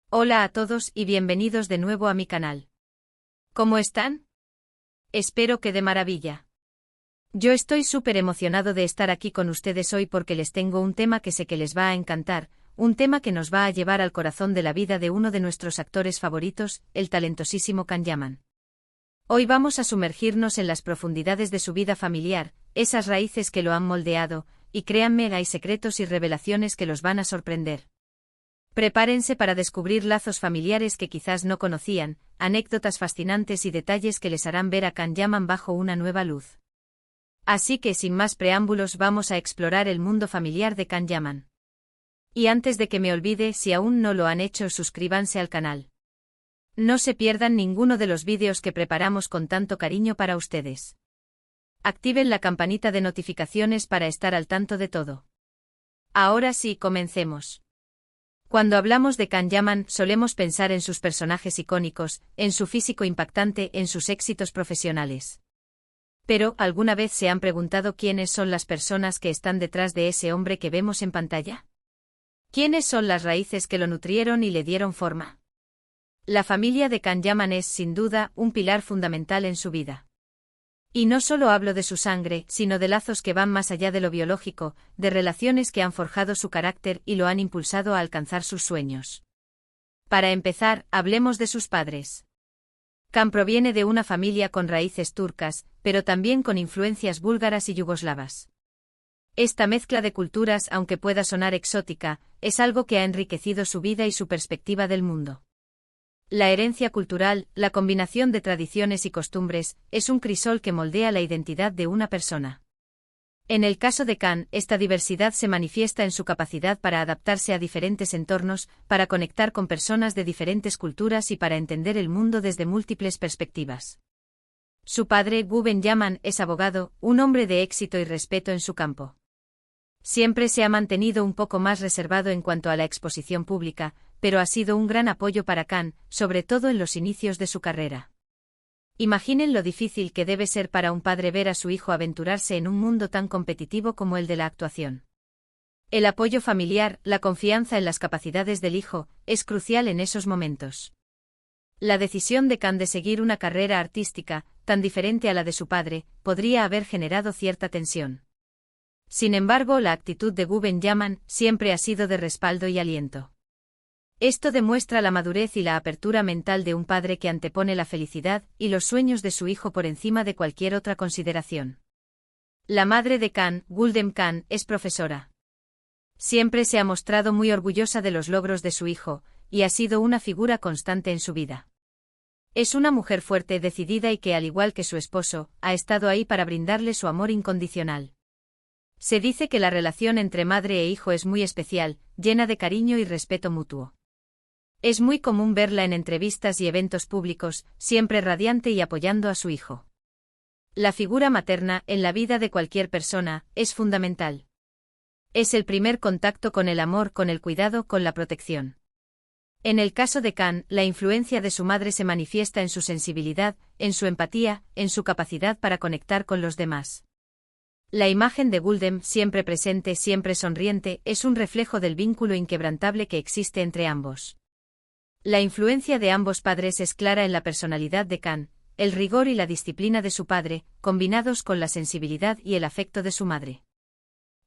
Hola a todos y bienvenidos de nuevo a mi canal. ¿Cómo están? Espero que de maravilla. Yo estoy súper emocionado de estar aquí con ustedes hoy porque les tengo un tema que sé que les va a encantar, un tema que nos va a llevar al corazón de la vida de uno de nuestros actores favoritos, el talentosísimo Can Yaman. Hoy vamos a sumergirnos en las profundidades de su vida familiar, esas raíces que lo han moldeado, y créanme, hay secretos y revelaciones que los van a sorprender. Prepárense para descubrir lazos familiares que quizás no conocían, anécdotas fascinantes y detalles que les harán ver a Can Yaman bajo una nueva luz. Así que sin más preámbulos vamos a explorar el mundo familiar de Can Yaman. Y antes de que me olvide, si aún no lo han hecho, suscríbanse al canal. No se pierdan ninguno de los vídeos que preparamos con tanto cariño para ustedes. Activen la campanita de notificaciones para estar al tanto de todo. Ahora sí, comencemos. Cuando hablamos de Can Yaman, solemos pensar en sus personajes icónicos, en su físico impactante, en sus éxitos profesionales. Pero, ¿alguna vez se han preguntado quiénes son las personas que están detrás de ese hombre que vemos en pantalla? ¿Quiénes son las raíces que lo nutrieron y le dieron forma? La familia de Can Yaman es, sin duda, un pilar fundamental en su vida. Y no solo hablo de su sangre, sino de lazos que van más allá de lo biológico, de relaciones que han forjado su carácter y lo han impulsado a alcanzar sus sueños. Para empezar, hablemos de sus padres. Can proviene de una familia con raíces turcas, pero también con influencias búlgaras y yugoslavas. Esta mezcla de culturas, aunque pueda sonar exótica, es algo que ha enriquecido su vida y su perspectiva del mundo. La herencia cultural, la combinación de tradiciones y costumbres, es un crisol que moldea la identidad de una persona. En el caso de Can, esta diversidad se manifiesta en su capacidad para adaptarse a diferentes entornos, para conectar con personas de diferentes culturas y para entender el mundo desde múltiples perspectivas. Su padre, Guven Yaman, es abogado, un hombre de éxito y respeto en su campo. Siempre se ha mantenido un poco más reservado en cuanto a la exposición pública, pero ha sido un gran apoyo para Can, sobre todo en los inicios de su carrera. Imaginen lo difícil que debe ser para un padre ver a su hijo aventurarse en un mundo tan competitivo como el de la actuación. El apoyo familiar, la confianza en las capacidades del hijo, es crucial en esos momentos. La decisión de Can de seguir una carrera artística, tan diferente a la de su padre, podría haber generado cierta tensión. Sin embargo, la actitud de Guven Yaman siempre ha sido de respaldo y aliento. Esto demuestra la madurez y la apertura mental de un padre que antepone la felicidad y los sueños de su hijo por encima de cualquier otra consideración. La madre de Can, Guldem Can, es profesora. Siempre se ha mostrado muy orgullosa de los logros de su hijo, y ha sido una figura constante en su vida. Es una mujer fuerte, decidida y que, al igual que su esposo, ha estado ahí para brindarle su amor incondicional. Se dice que la relación entre madre e hijo es muy especial, llena de cariño y respeto mutuo. Es muy común verla en entrevistas y eventos públicos, siempre radiante y apoyando a su hijo. La figura materna, en la vida de cualquier persona, es fundamental. Es el primer contacto con el amor, con el cuidado, con la protección. En el caso de Can, la influencia de su madre se manifiesta en su sensibilidad, en su empatía, en su capacidad para conectar con los demás. La imagen de Guldem, siempre presente, siempre sonriente, es un reflejo del vínculo inquebrantable que existe entre ambos. La influencia de ambos padres es clara en la personalidad de Can, el rigor y la disciplina de su padre, combinados con la sensibilidad y el afecto de su madre.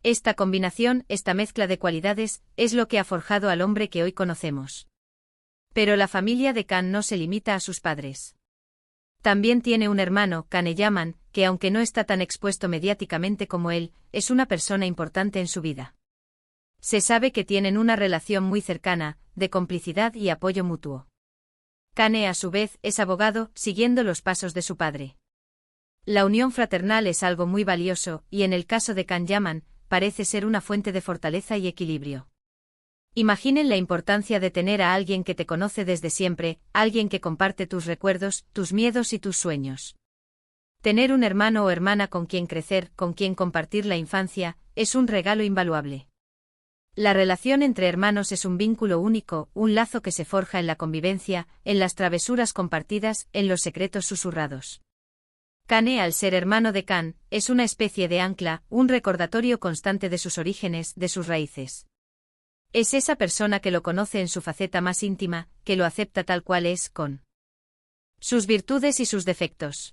Esta combinación, esta mezcla de cualidades, es lo que ha forjado al hombre que hoy conocemos. Pero la familia de Can no se limita a sus padres. También tiene un hermano, Kane Yaman, que aunque no está tan expuesto mediáticamente como él, es una persona importante en su vida. Se sabe que tienen una relación muy cercana, de complicidad y apoyo mutuo. Kane, a su vez, es abogado, siguiendo los pasos de su padre. La unión fraternal es algo muy valioso, y en el caso de Can Yaman, parece ser una fuente de fortaleza y equilibrio. Imaginen la importancia de tener a alguien que te conoce desde siempre, alguien que comparte tus recuerdos, tus miedos y tus sueños. Tener un hermano o hermana con quien crecer, con quien compartir la infancia, es un regalo invaluable. La relación entre hermanos es un vínculo único, un lazo que se forja en la convivencia, en las travesuras compartidas, en los secretos susurrados. Kane, al ser hermano de Can, es una especie de ancla, un recordatorio constante de sus orígenes, de sus raíces. Es esa persona que lo conoce en su faceta más íntima, que lo acepta tal cual es, con sus virtudes y sus defectos.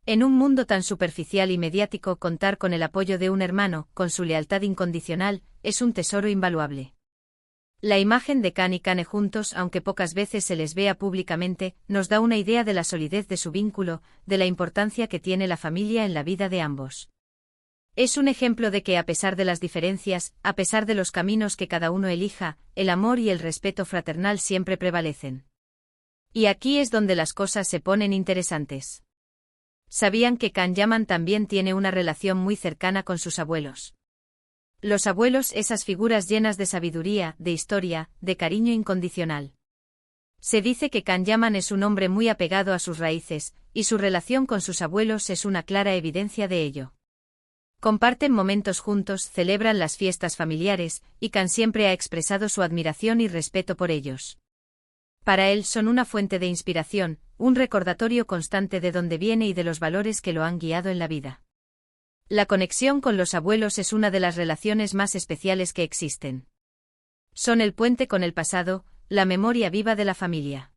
En un mundo tan superficial y mediático, contar con el apoyo de un hermano, con su lealtad incondicional, es un tesoro invaluable. La imagen de Can y Cane juntos, aunque pocas veces se les vea públicamente, nos da una idea de la solidez de su vínculo, de la importancia que tiene la familia en la vida de ambos. Es un ejemplo de que a pesar de las diferencias, a pesar de los caminos que cada uno elija, el amor y el respeto fraternal siempre prevalecen. Y aquí es donde las cosas se ponen interesantes. ¿Sabían que Can Yaman también tiene una relación muy cercana con sus abuelos? Los abuelos, esas figuras llenas de sabiduría, de historia, de cariño incondicional. Se dice que Can Yaman es un hombre muy apegado a sus raíces, y su relación con sus abuelos es una clara evidencia de ello. Comparten momentos juntos, celebran las fiestas familiares, y Can siempre ha expresado su admiración y respeto por ellos. Para él son una fuente de inspiración, un recordatorio constante de dónde viene y de los valores que lo han guiado en la vida. La conexión con los abuelos es una de las relaciones más especiales que existen. Son el puente con el pasado, la memoria viva de la familia.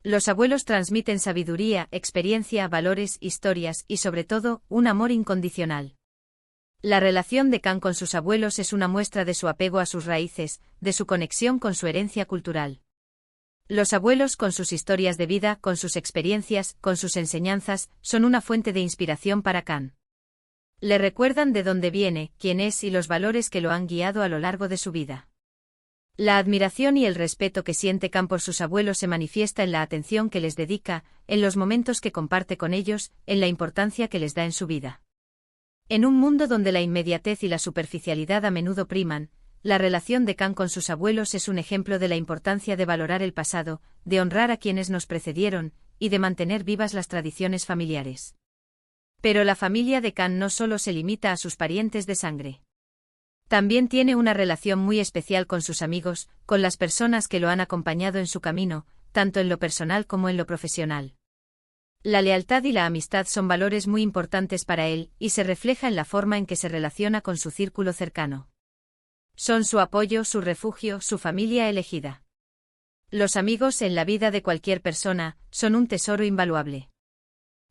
Los abuelos transmiten sabiduría, experiencia, valores, historias y sobre todo, un amor incondicional. La relación de Can con sus abuelos es una muestra de su apego a sus raíces, de su conexión con su herencia cultural. Los abuelos, con sus historias de vida, con sus experiencias, con sus enseñanzas, son una fuente de inspiración para Can. Le recuerdan de dónde viene, quién es y los valores que lo han guiado a lo largo de su vida. La admiración y el respeto que siente Can por sus abuelos se manifiesta en la atención que les dedica, en los momentos que comparte con ellos, en la importancia que les da en su vida. En un mundo donde la inmediatez y la superficialidad a menudo priman, la relación de Can con sus abuelos es un ejemplo de la importancia de valorar el pasado, de honrar a quienes nos precedieron, y de mantener vivas las tradiciones familiares. Pero la familia de Can no solo se limita a sus parientes de sangre. También tiene una relación muy especial con sus amigos, con las personas que lo han acompañado en su camino, tanto en lo personal como en lo profesional. La lealtad y la amistad son valores muy importantes para él, y se refleja en la forma en que se relaciona con su círculo cercano. Son su apoyo, su refugio, su familia elegida. Los amigos en la vida de cualquier persona son un tesoro invaluable.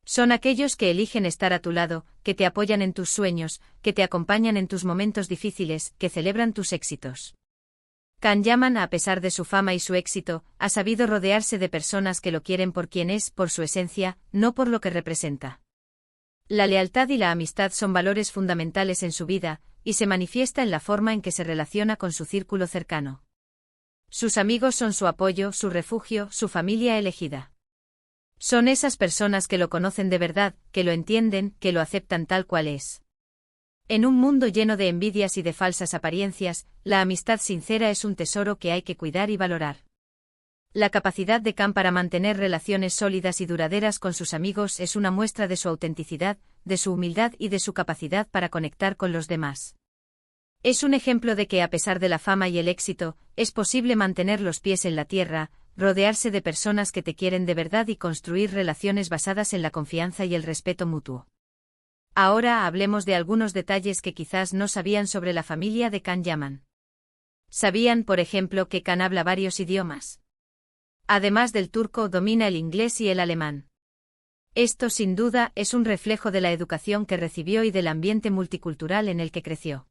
Son aquellos que eligen estar a tu lado, que te apoyan en tus sueños, que te acompañan en tus momentos difíciles, que celebran tus éxitos. Can Yaman, a pesar de su fama y su éxito, ha sabido rodearse de personas que lo quieren por quien es, por su esencia, no por lo que representa. La lealtad y la amistad son valores fundamentales en su vida, y se manifiesta en la forma en que se relaciona con su círculo cercano. Sus amigos son su apoyo, su refugio, su familia elegida. Son esas personas que lo conocen de verdad, que lo entienden, que lo aceptan tal cual es. En un mundo lleno de envidias y de falsas apariencias, la amistad sincera es un tesoro que hay que cuidar y valorar. La capacidad de Can para mantener relaciones sólidas y duraderas con sus amigos es una muestra de su autenticidad, de su humildad y de su capacidad para conectar con los demás. Es un ejemplo de que a pesar de la fama y el éxito, es posible mantener los pies en la tierra, rodearse de personas que te quieren de verdad y construir relaciones basadas en la confianza y el respeto mutuo. Ahora hablemos de algunos detalles que quizás no sabían sobre la familia de Can Yaman. ¿Sabían, por ejemplo, que Can habla varios idiomas? Además del turco, domina el inglés y el alemán. Esto, sin duda, es un reflejo de la educación que recibió y del ambiente multicultural en el que creció.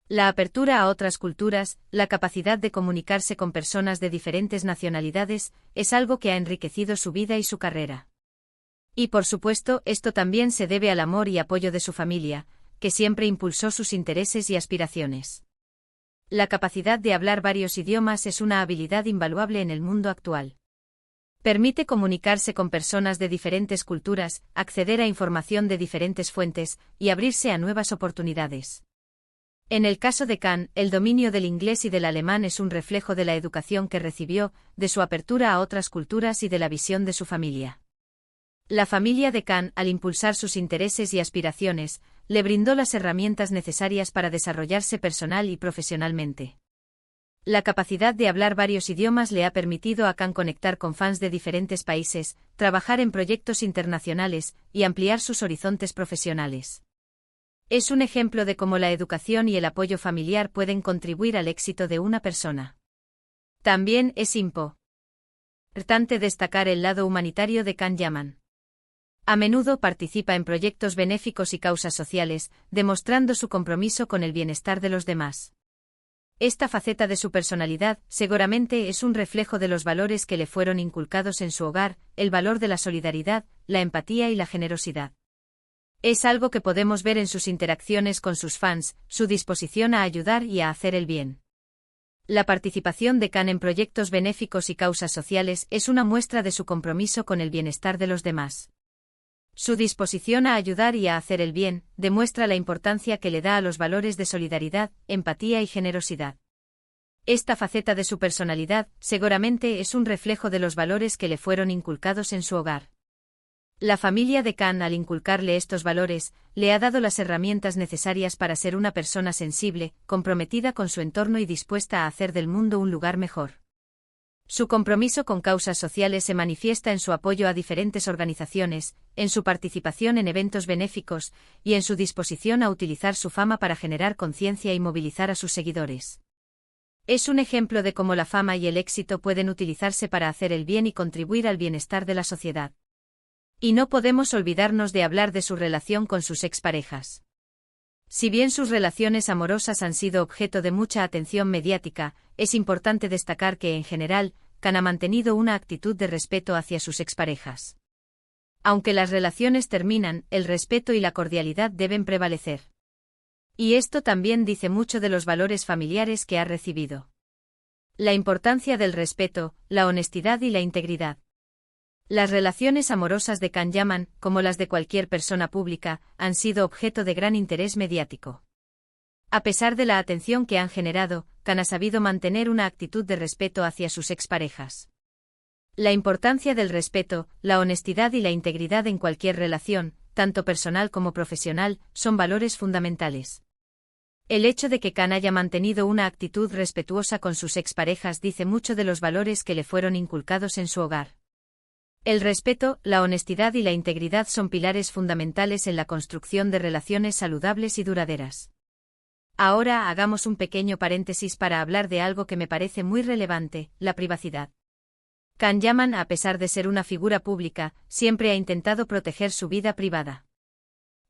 La apertura a otras culturas, la capacidad de comunicarse con personas de diferentes nacionalidades, es algo que ha enriquecido su vida y su carrera. Y por supuesto, esto también se debe al amor y apoyo de su familia, que siempre impulsó sus intereses y aspiraciones. La capacidad de hablar varios idiomas es una habilidad invaluable en el mundo actual. Permite comunicarse con personas de diferentes culturas, acceder a información de diferentes fuentes, y abrirse a nuevas oportunidades. En el caso de Can, el dominio del inglés y del alemán es un reflejo de la educación que recibió, de su apertura a otras culturas y de la visión de su familia. La familia de Can, al impulsar sus intereses y aspiraciones, le brindó las herramientas necesarias para desarrollarse personal y profesionalmente. La capacidad de hablar varios idiomas le ha permitido a Can conectar con fans de diferentes países, trabajar en proyectos internacionales y ampliar sus horizontes profesionales. Es un ejemplo de cómo la educación y el apoyo familiar pueden contribuir al éxito de una persona. También es importante destacar el lado humanitario de Can Yaman. A menudo participa en proyectos benéficos y causas sociales, demostrando su compromiso con el bienestar de los demás. Esta faceta de su personalidad seguramente es un reflejo de los valores que le fueron inculcados en su hogar, el valor de la solidaridad, la empatía y la generosidad. Es algo que podemos ver en sus interacciones con sus fans, su disposición a ayudar y a hacer el bien. La participación de Can en proyectos benéficos y causas sociales es una muestra de su compromiso con el bienestar de los demás. Su disposición a ayudar y a hacer el bien demuestra la importancia que le da a los valores de solidaridad, empatía y generosidad. Esta faceta de su personalidad seguramente es un reflejo de los valores que le fueron inculcados en su hogar. La familia de Can, al inculcarle estos valores, le ha dado las herramientas necesarias para ser una persona sensible, comprometida con su entorno y dispuesta a hacer del mundo un lugar mejor. Su compromiso con causas sociales se manifiesta en su apoyo a diferentes organizaciones, en su participación en eventos benéficos, y en su disposición a utilizar su fama para generar conciencia y movilizar a sus seguidores. Es un ejemplo de cómo la fama y el éxito pueden utilizarse para hacer el bien y contribuir al bienestar de la sociedad. Y no podemos olvidarnos de hablar de su relación con sus exparejas. Si bien sus relaciones amorosas han sido objeto de mucha atención mediática, es importante destacar que, en general, Can ha mantenido una actitud de respeto hacia sus exparejas. Aunque las relaciones terminan, el respeto y la cordialidad deben prevalecer. Y esto también dice mucho de los valores familiares que ha recibido. La importancia del respeto, la honestidad y la integridad. Las relaciones amorosas de Can Yaman, como las de cualquier persona pública, han sido objeto de gran interés mediático. A pesar de la atención que han generado, Can ha sabido mantener una actitud de respeto hacia sus exparejas. La importancia del respeto, la honestidad y la integridad en cualquier relación, tanto personal como profesional, son valores fundamentales. El hecho de que Can haya mantenido una actitud respetuosa con sus exparejas dice mucho de los valores que le fueron inculcados en su hogar. El respeto, la honestidad y la integridad son pilares fundamentales en la construcción de relaciones saludables y duraderas. Ahora hagamos un pequeño paréntesis para hablar de algo que me parece muy relevante, la privacidad. Can Yaman, a pesar de ser una figura pública, siempre ha intentado proteger su vida privada.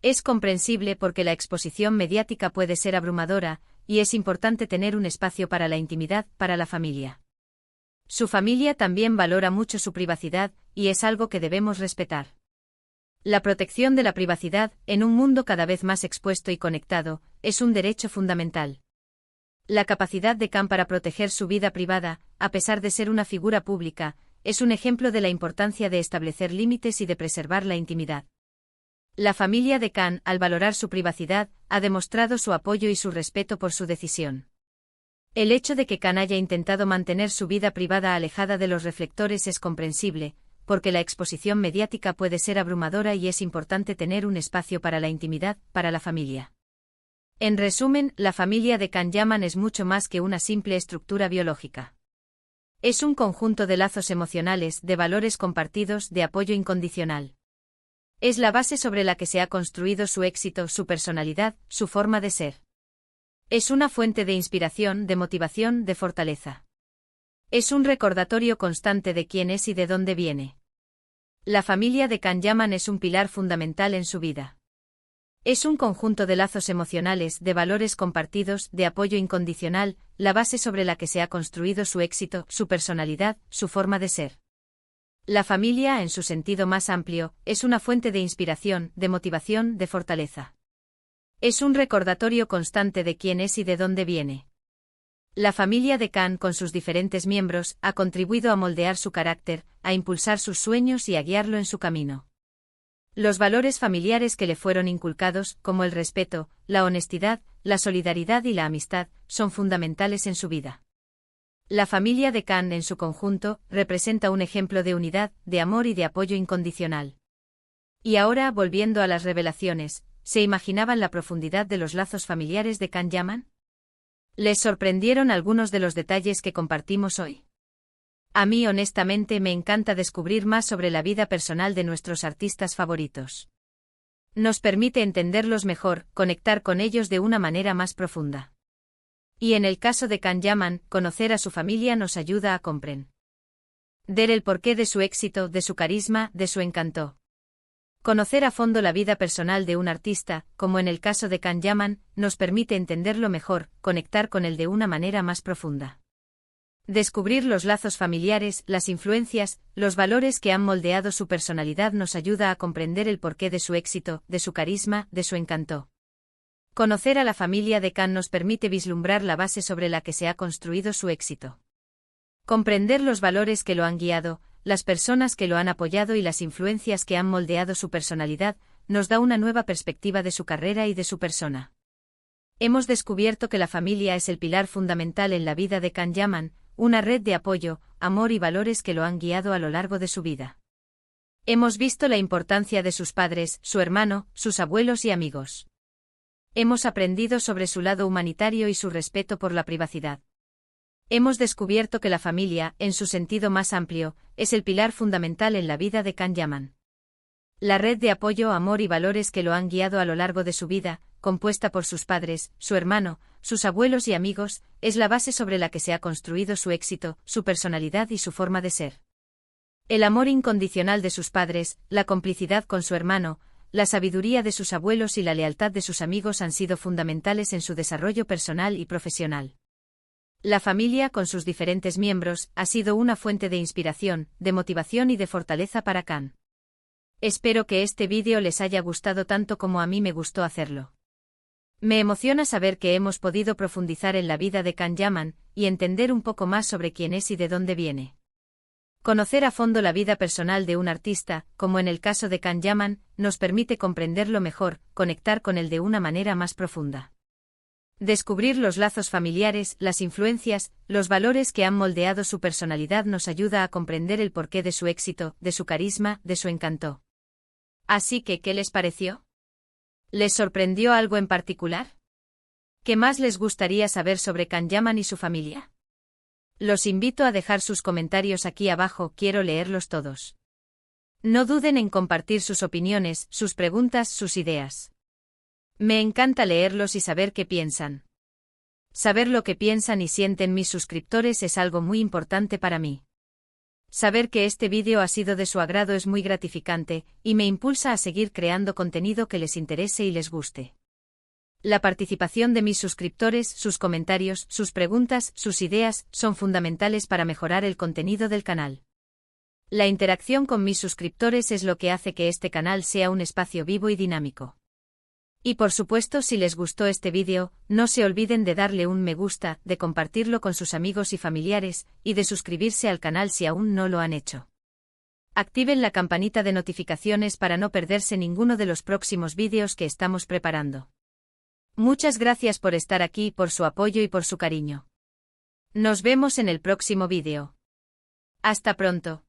Es comprensible porque la exposición mediática puede ser abrumadora, y es importante tener un espacio para la intimidad, para la familia. Su familia también valora mucho su privacidad, y es algo que debemos respetar. La protección de la privacidad, en un mundo cada vez más expuesto y conectado, es un derecho fundamental. La capacidad de Can para proteger su vida privada, a pesar de ser una figura pública, es un ejemplo de la importancia de establecer límites y de preservar la intimidad. La familia de Can, al valorar su privacidad, ha demostrado su apoyo y su respeto por su decisión. El hecho de que Can haya intentado mantener su vida privada alejada de los reflectores es comprensible, porque la exposición mediática puede ser abrumadora y es importante tener un espacio para la intimidad, para la familia. En resumen, la familia de Can Yaman es mucho más que una simple estructura biológica. Es un conjunto de lazos emocionales, de valores compartidos, de apoyo incondicional. Es la base sobre la que se ha construido su éxito, su personalidad, su forma de ser. Es una fuente de inspiración, de motivación, de fortaleza. Es un recordatorio constante de quién es y de dónde viene. La familia de Can Yaman es un pilar fundamental en su vida. Es un conjunto de lazos emocionales, de valores compartidos, de apoyo incondicional, la base sobre la que se ha construido su éxito, su personalidad, su forma de ser. La familia, en su sentido más amplio, es una fuente de inspiración, de motivación, de fortaleza. Es un recordatorio constante de quién es y de dónde viene. La familia de Can, con sus diferentes miembros, ha contribuido a moldear su carácter, a impulsar sus sueños y a guiarlo en su camino. Los valores familiares que le fueron inculcados, como el respeto, la honestidad, la solidaridad y la amistad, son fundamentales en su vida. La familia de Can, en su conjunto, representa un ejemplo de unidad, de amor y de apoyo incondicional. Y ahora, volviendo a las revelaciones, ¿se imaginaban la profundidad de los lazos familiares de Can Yaman? ¿Les sorprendieron algunos de los detalles que compartimos hoy? A mí honestamente me encanta descubrir más sobre la vida personal de nuestros artistas favoritos. Nos permite entenderlos mejor, conectar con ellos de una manera más profunda. Y en el caso de Can Yaman, conocer a su familia nos ayuda a comprender el porqué de su éxito, de su carisma, de su encanto. Conocer a fondo la vida personal de un artista, como en el caso de Can Yaman, nos permite entenderlo mejor, conectar con él de una manera más profunda. Descubrir los lazos familiares, las influencias, los valores que han moldeado su personalidad nos ayuda a comprender el porqué de su éxito, de su carisma, de su encanto. Conocer a la familia de Can nos permite vislumbrar la base sobre la que se ha construido su éxito. Comprender los valores que lo han guiado, las personas que lo han apoyado y las influencias que han moldeado su personalidad, nos da una nueva perspectiva de su carrera y de su persona. Hemos descubierto que la familia es el pilar fundamental en la vida de Can Yaman, una red de apoyo, amor y valores que lo han guiado a lo largo de su vida. Hemos visto la importancia de sus padres, su hermano, sus abuelos y amigos. Hemos aprendido sobre su lado humanitario y su respeto por la privacidad. Hemos descubierto que la familia, en su sentido más amplio, es el pilar fundamental en la vida de Can Yaman. La red de apoyo, amor y valores que lo han guiado a lo largo de su vida, compuesta por sus padres, su hermano, sus abuelos y amigos, es la base sobre la que se ha construido su éxito, su personalidad y su forma de ser. El amor incondicional de sus padres, la complicidad con su hermano, la sabiduría de sus abuelos y la lealtad de sus amigos han sido fundamentales en su desarrollo personal y profesional. La familia, con sus diferentes miembros, ha sido una fuente de inspiración, de motivación y de fortaleza para Can. Espero que este vídeo les haya gustado tanto como a mí me gustó hacerlo. Me emociona saber que hemos podido profundizar en la vida de Can Yaman y entender un poco más sobre quién es y de dónde viene. Conocer a fondo la vida personal de un artista, como en el caso de Can Yaman, nos permite comprenderlo mejor, conectar con él de una manera más profunda. Descubrir los lazos familiares, las influencias, los valores que han moldeado su personalidad nos ayuda a comprender el porqué de su éxito, de su carisma, de su encanto. Así que, ¿qué les pareció? ¿Les sorprendió algo en particular? ¿Qué más les gustaría saber sobre Can Yaman y su familia? Los invito a dejar sus comentarios aquí abajo, quiero leerlos todos. No duden en compartir sus opiniones, sus preguntas, sus ideas. Me encanta leerlos y saber qué piensan. Saber lo que piensan y sienten mis suscriptores es algo muy importante para mí. Saber que este vídeo ha sido de su agrado es muy gratificante, y me impulsa a seguir creando contenido que les interese y les guste. La participación de mis suscriptores, sus comentarios, sus preguntas, sus ideas, son fundamentales para mejorar el contenido del canal. La interacción con mis suscriptores es lo que hace que este canal sea un espacio vivo y dinámico. Y por supuesto, si les gustó este vídeo, no se olviden de darle un me gusta, de compartirlo con sus amigos y familiares, y de suscribirse al canal si aún no lo han hecho. Activen la campanita de notificaciones para no perderse ninguno de los próximos vídeos que estamos preparando. Muchas gracias por estar aquí, por su apoyo y por su cariño. Nos vemos en el próximo vídeo. Hasta pronto.